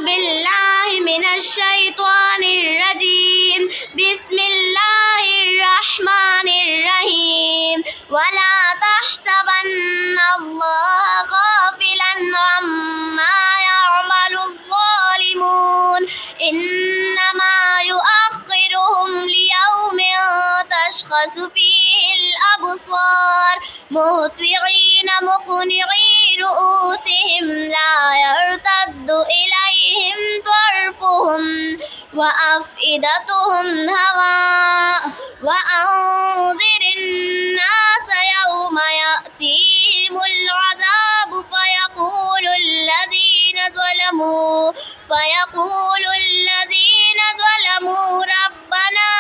بالله من الشيطان الرجيم. بسم الله الرحمن الرحيم. ولا تحسبن الله غافلا عما يعمل الظالمون إنما يؤخرهم ليوم تشخص فيه الأبصار مهطعين مقنعي رؤوسهم لا يرتد إليهم طرفهم وأفئدتهم هواء. وأنذر الناس يوم يأتيهم العذاب فيقول الذين ظلموا ربنا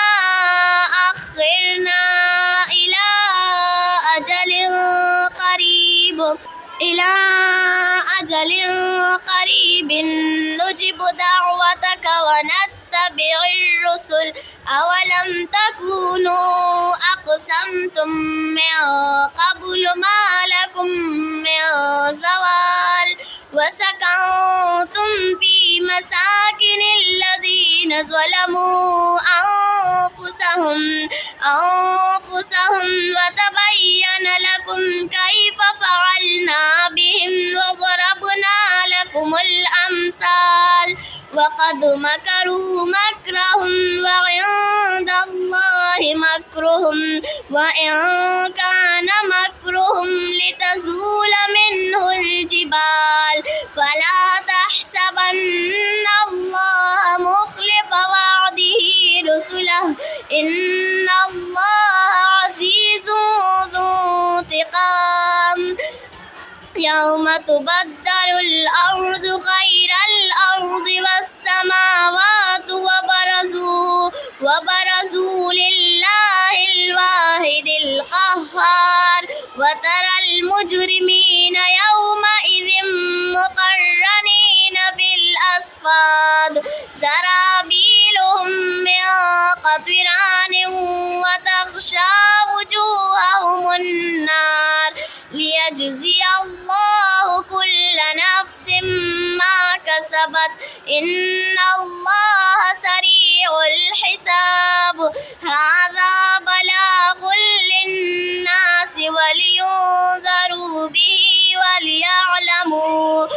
أخرنا إلى أجل قريب نجب دعوتك ونتبع الرسل أولم تكونوا أقسمتم من قبل ما لكم من زوال وسكنتم في مساكن الذين ظلموا أنفسهم وتبين لكم كيف فعلنا بهم وضربنا لكم الأمثال وقد مكروا مكرهم وعند الله مكرهم وإن كان مكرهم لتزول منه الجبال فلا تحسبن الله مخلف وعده رسله إن الله عزيز ذو انتقام. يوم تبدل الأرض غير الأرض والسماوات وبرزوا لله الواحد القهار وترى المجرمين يومئذ مقرنين بالأصفاد سرابيلهم من قطران وتغشى وجوههم النار ليجزي الله كل نفس ما كسبت إن الله سريع الحساب. هذا بلاغ للناس ولينذروا به وليعلموا